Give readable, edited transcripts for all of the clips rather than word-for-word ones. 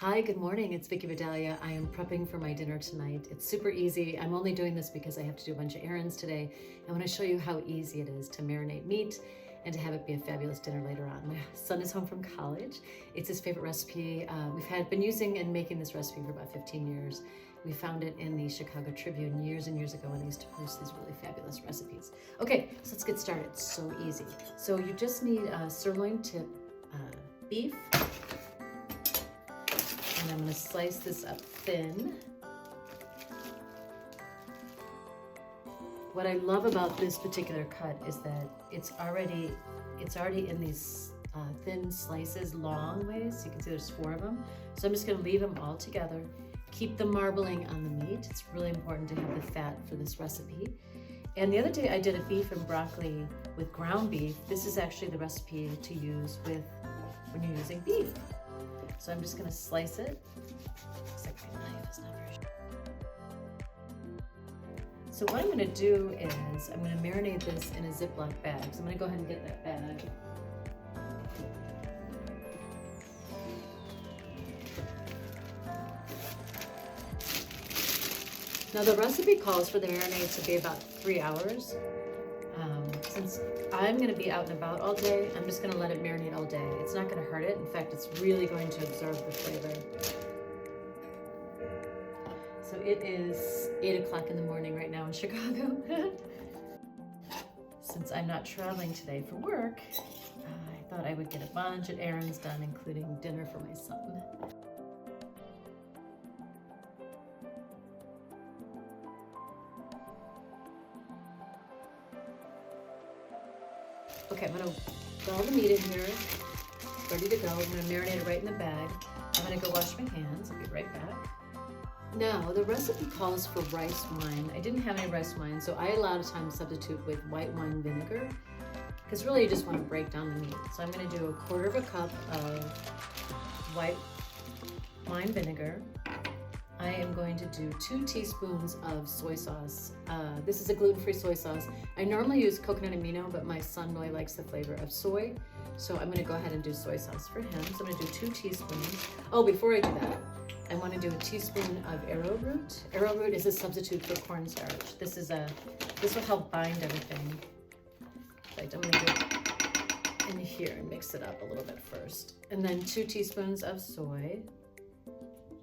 Hi, good morning. It's Vicki Vidalia. I am prepping for my dinner tonight. It's super easy. I'm only doing this because I have to do a bunch of errands today. I want to show you how easy it is to marinate meat and to have it be a fabulous dinner later on. My son is home from college. It's his favorite recipe. We've been using and making this recipe for about 15 years. We found it in the Chicago Tribune years and years ago when I used to post these really fabulous recipes. Okay, so let's get started. It's so easy. So you just need sirloin tip beef. And I'm going to slice this up thin. What I love about this particular cut is that it's already in these thin slices, long ways. You can see there's 4 of them. So I'm just going to leave them all together. Keep the marbling on the meat. It's really important to have the fat for this recipe. And the other day I did a beef and broccoli with ground beef. This is actually the recipe to use when you're using beef. So I'm just going to slice it. Looks like my knife is not very sharp. So what I'm going to do is I'm going to marinate this in a Ziploc bag. So I'm going to go ahead and get that bag. Now the recipe calls for the marinade to be about 3 hours. Since I'm going to be out and about all day, I'm just going to let it marinate all day. It's not going to hurt it. In fact, it's really going to absorb the flavor. So it is 8 o'clock in the morning right now in Chicago. Since I'm not traveling today for work, I thought I would get a bunch of errands done, including dinner for my son. Okay, I'm gonna put all the meat in here, ready to go. I'm gonna marinate it right in the bag. I'm gonna go wash my hands. I'll be right back. Now, the recipe calls for rice wine. I didn't have any rice wine, so I a lot of times substitute with white wine vinegar, because really you just want to break down the meat. So I'm gonna do 1/4 cup of white wine vinegar. I am going to do 2 teaspoons of soy sauce. This is a gluten-free soy sauce. I normally use coconut amino, but my son really likes the flavor of soy. So I'm gonna go ahead and do soy sauce for him. So I'm gonna do 2 teaspoons. Oh, before I do that, I wanna do a teaspoon of arrowroot. Arrowroot is a substitute for cornstarch. This will help bind everything. In fact, I'm gonna do it in here and mix it up a little bit first. And then 2 teaspoons of soy.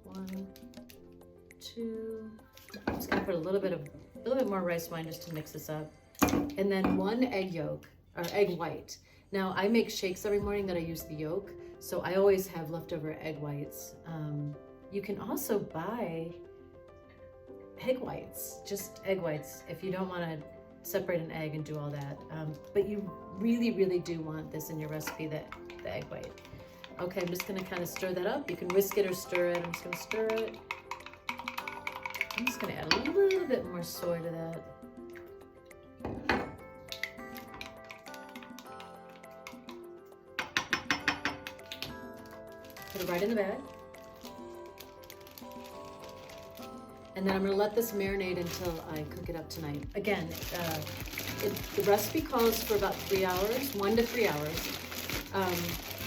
1, 2. I'm just gonna put a little bit more rice wine just to mix this up. And then 1 egg yolk, or egg white. Now I make shakes every morning that I use the yolk, so I always have leftover egg whites. You can also buy egg whites, just egg whites, if you don't wanna separate an egg and do all that. But you really, really do want this in your recipe, the egg white. Okay, I'm just gonna kind of stir that up. You can whisk it or stir it. I'm just gonna stir it. I'm just gonna add a little bit more soy to that. Put it right in the bag. And then I'm gonna let this marinate until I cook it up tonight. Again, the recipe calls for about 3 hours, 1 to 3 hours.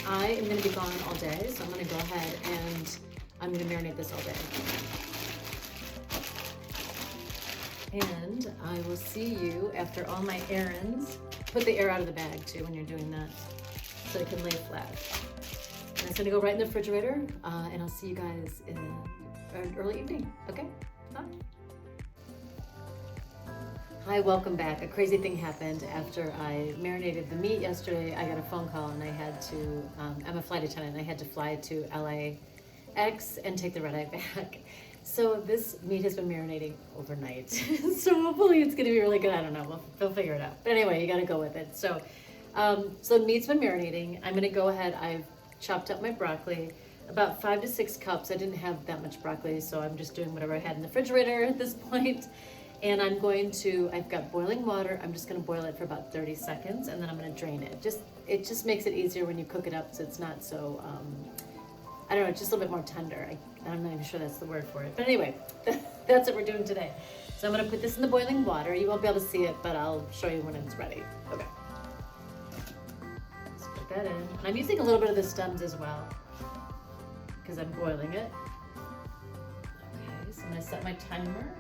I am gonna be gone all day, so I'm gonna go ahead and I'm gonna marinate this all day. And I will see you after all my errands. Put the air out of the bag too when you're doing that, so it can lay flat. And it's gonna go right in the refrigerator, and I'll see you guys in early evening, okay? Bye. Hi, welcome back. A crazy thing happened after I marinated the meat yesterday. I got a phone call and I had to, I'm a flight attendant, I had to fly to LAX and take the red eye back. So this meat has been marinating overnight. So hopefully it's gonna be really good. I don't know, we'll figure it out. But anyway, you gotta go with it. So the meat's been marinating. I'm gonna go ahead, I've chopped up my broccoli, about 5 to 6 cups. I didn't have that much broccoli, so I'm just doing whatever I had in the refrigerator at this point. And I've got boiling water. I'm just gonna boil it for about 30 seconds and then I'm gonna drain it. It just makes it easier when you cook it up so it's not so, I don't know, just a little bit more tender. I'm not even sure that's the word for it. But anyway, that's what we're doing today. So I'm gonna put this in the boiling water. You won't be able to see it, but I'll show you when it's ready. Okay. Let's put that in. And I'm using a little bit of the stems as well. because I'm boiling it. Okay, so I'm gonna set my timer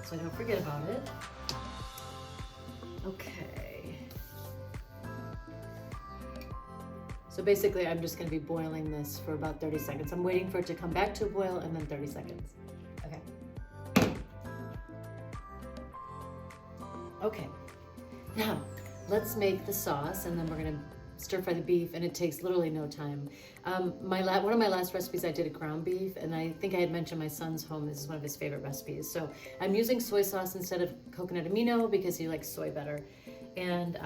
so I don't forget about it. Okay. So basically I'm just gonna be boiling this for about 30 seconds. I'm waiting for it to come back to a boil and then 30 seconds. Okay. Okay, now let's make the sauce and then we're gonna stir fry the beef, and it takes literally no time. One of my last recipes I did a ground beef, and I think I had mentioned my son's home, this is one of his favorite recipes. So I'm using soy sauce instead of coconut amino because he likes soy better. And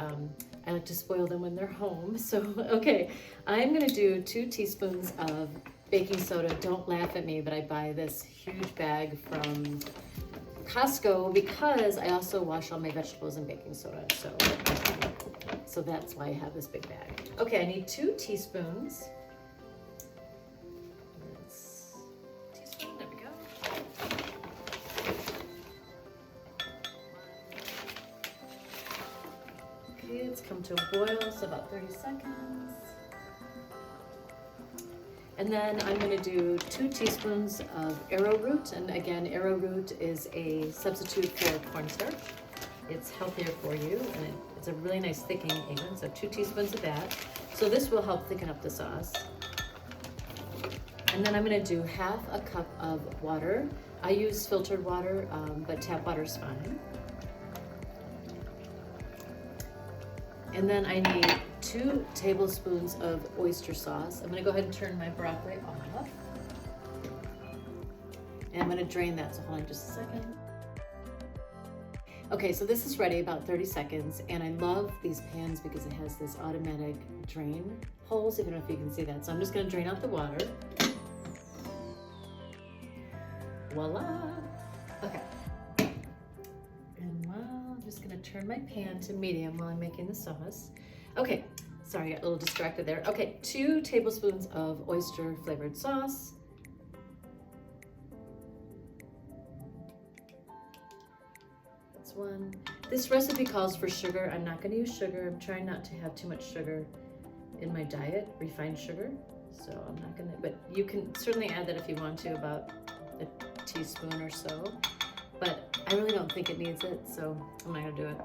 I like to spoil them when they're home. So, okay, I'm gonna do 2 teaspoons of baking soda. Don't laugh at me, but I buy this huge bag from Costco because I also wash all my vegetables in baking soda. So that's why I have this big bag. Okay, I need 2 teaspoons. Teaspoon, there we go. Okay, it's come to a boil, so about 30 seconds. And then I'm gonna do 2 teaspoons of arrowroot. And again, arrowroot is a substitute for cornstarch. It's healthier for you, and it's a really nice thickening agent, so 2 teaspoons of that. So this will help thicken up the sauce. And then I'm gonna do half a cup of water. I use filtered water, but tap water is fine. And then I need 2 tablespoons of oyster sauce. I'm gonna go ahead and turn my broccoli off. And I'm gonna drain that, so hold on just a second. Okay, so this is ready about 30 seconds, and I love these pans because it has this automatic drain holes. I don't know if you can see that. So I'm just gonna drain out the water. Voila! Okay. And I'm just gonna turn my pan to medium while I'm making the sauce. Okay, sorry, I got a little distracted there. Okay, 2 tablespoons of oyster flavored sauce. One. This recipe calls for sugar. I'm not going to use sugar. I'm trying not to have too much sugar in my diet, refined sugar. So I'm not going to, but you can certainly add that if you want to, about a teaspoon or so. But I really don't think it needs it, so I'm not going to do it.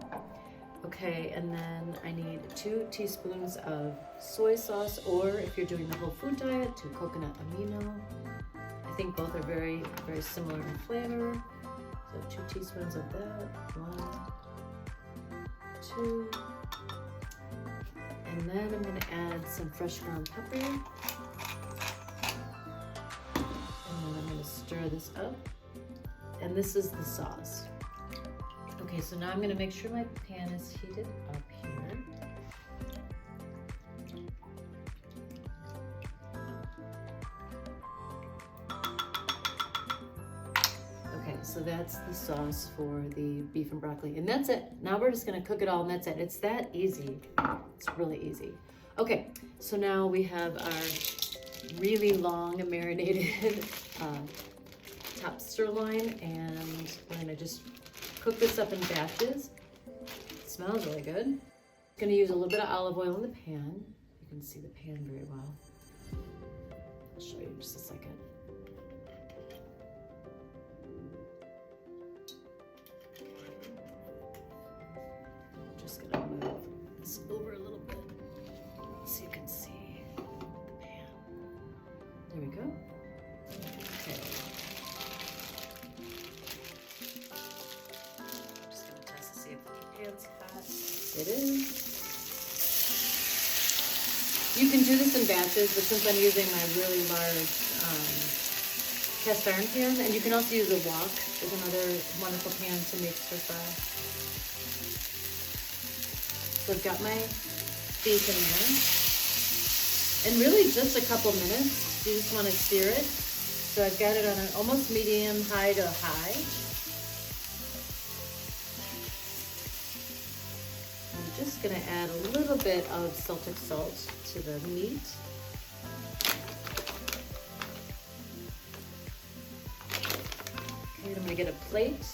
Okay, and then I need 2 teaspoons of soy sauce, or if you're doing the whole food diet, 2 coconut amino. I think both are very, very similar in flavor. So 2 teaspoons of that, 1, 2, and then I'm going to add some fresh ground pepper, and then I'm going to stir this up, and this is the sauce. Okay, so now I'm going to make sure my pan is heated up here. So that's the sauce for the beef and broccoli, and that's it. Now we're just gonna cook it all, and that's it. It's that easy. It's really easy. Okay, so now we have our really long marinated top sirloin, and we're gonna just cook this up in batches. It smells really good. I'm gonna use a little bit of olive oil in the pan. You can see the pan very well. I'll show you in just a second. Just gonna move this over a little bit so you can see the pan. There we go. Okay. I'm just gonna test to see if the pan's hot. It is. You can do this in batches, but since I'm using my really large cast iron pan, and you can also use a wok as another wonderful pan to make stir fry. So I've got my beef in there, and really just a couple minutes. You just want to sear it. So I've got it on an almost medium high to high. I'm just going to add a little bit of Celtic salt to the meat. Okay, I'm going to get a plate.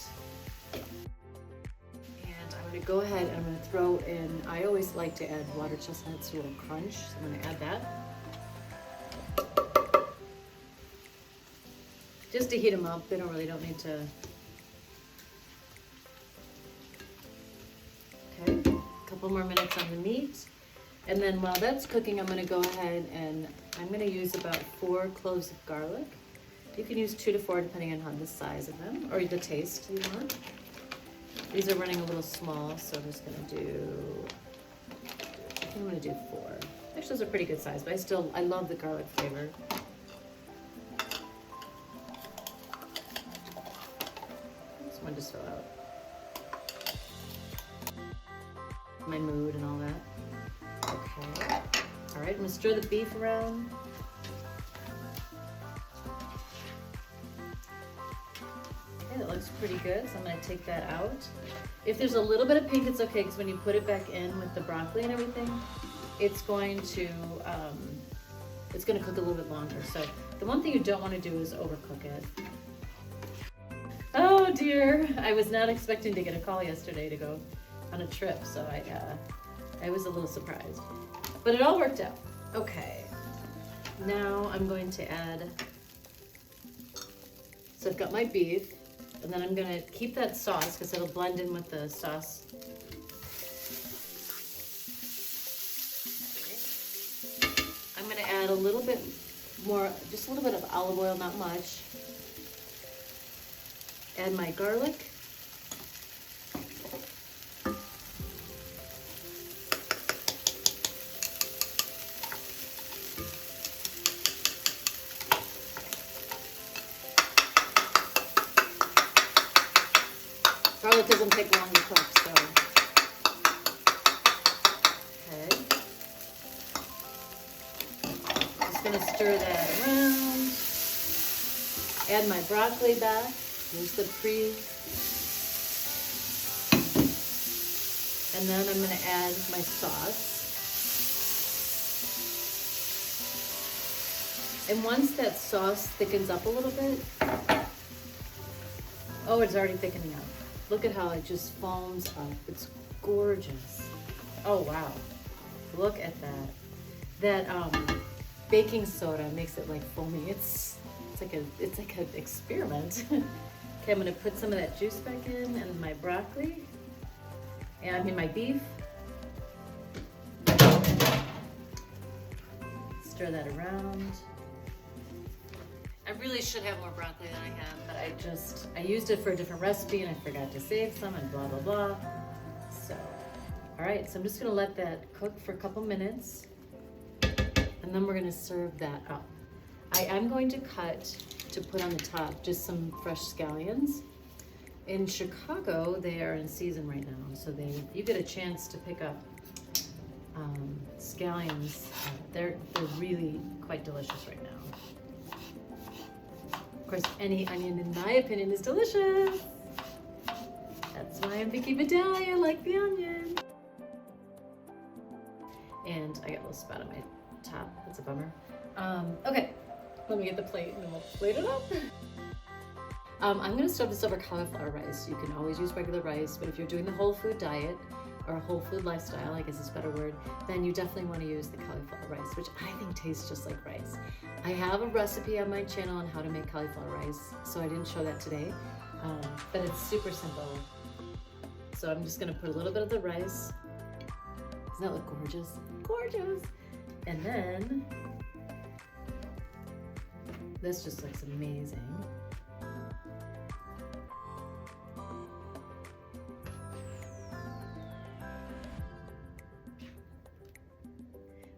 Go ahead and I'm going to throw in, I always like to add water chestnuts to a little crunch, so I'm going to add that. just to heat them up. They don't need to. Okay, a couple more minutes on the meat. And then while that's cooking, I'm gonna go ahead and I'm gonna use about 4 cloves of garlic. You can use 2 to 4 depending on how the size of them or the taste you want. These are running a little small, so I'm just gonna do, I think I'm gonna do 4. Actually, those are pretty good size, but I love the garlic flavor. This one just fell out. My mood and all that. Okay. All right, I'm gonna stir the beef around. Okay, that looks pretty good, so I'm gonna take that out. If there's a little bit of pink, it's okay, because when you put it back in with the broccoli and everything, it's going to cook a little bit longer. So the one thing you don't want to do is overcook it. Oh dear, I was not expecting to get a call yesterday to go on a trip, so I was a little surprised. But it all worked out. Okay, now I'm going to add, so I've got my beef, and then I'm gonna keep that sauce because it'll blend in with the sauce. I'm gonna add a little bit more, just a little bit of olive oil, not much. Add my garlic. Garlic doesn't take long to cook, so. Okay. Just gonna stir that around. Add my broccoli back. Use the and then I'm gonna add my sauce. And once that sauce thickens up a little bit, oh, it's already thickening up. Look at how it just foams up. It's gorgeous. Oh wow, look at that. That baking soda makes it like foamy. It's like an experiment. Okay, I'm gonna put some of that juice back in and my broccoli, and I mean my beef. Stir that around. I really should have more broccoli than I have, but I used it for a different recipe and I forgot to save some and blah, blah, blah. So, all right, so I'm just gonna let that cook for a couple minutes and then we're gonna serve that up. I am going to cut to put on the top just some fresh scallions. In Chicago, they are in season right now, so you get a chance to pick up scallions. They're really quite delicious right now. Of course, any onion, in my opinion, is delicious. That's why I'm picky Vidalia, I like the onion. And I got a little spot on my top. That's a bummer. Okay, let me get the plate and then we'll plate it up. I'm gonna stuff this over cauliflower rice. You can always use regular rice, but if you're doing the whole food diet, or a whole food lifestyle, I guess is a better word, then you definitely want to use the cauliflower rice, which I think tastes just like rice. I have a recipe on my channel on how to make cauliflower rice, so I didn't show that today, but it's super simple. So I'm just gonna put a little bit of the rice. Doesn't that look gorgeous? Gorgeous! And then, this just looks amazing.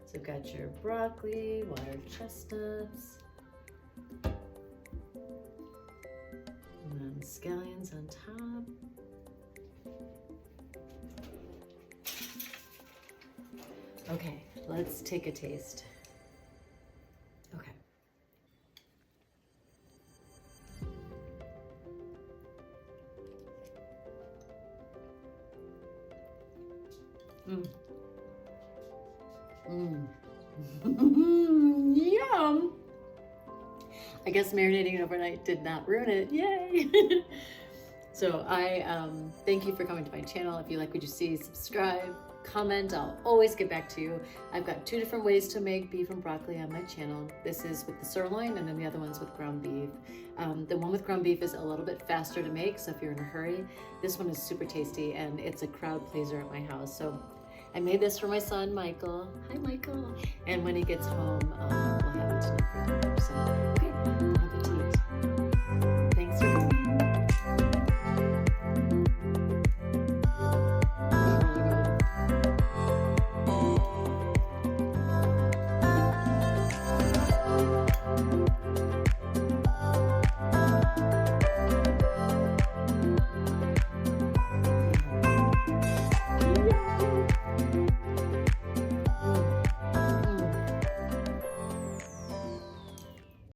So you've got your broccoli, wild chestnuts, and then scallions on top. Okay, let's take a taste. Okay. Yum! I guess marinating it overnight did not ruin it. Yay! So I thank you for coming to my channel. If you like what you see, subscribe, comment. I'll always get back to you. I've got 2 different ways to make beef and broccoli on my channel. This is with the sirloin, and then the other one's with ground beef. The one with ground beef is a little bit faster to make, so if you're in a hurry, this one is super tasty, and it's a crowd pleaser at my house. So I made this for my son, Michael. Hi, Michael. And when he gets home, we'll have it tonight for dinner. So, okay, bon appetit.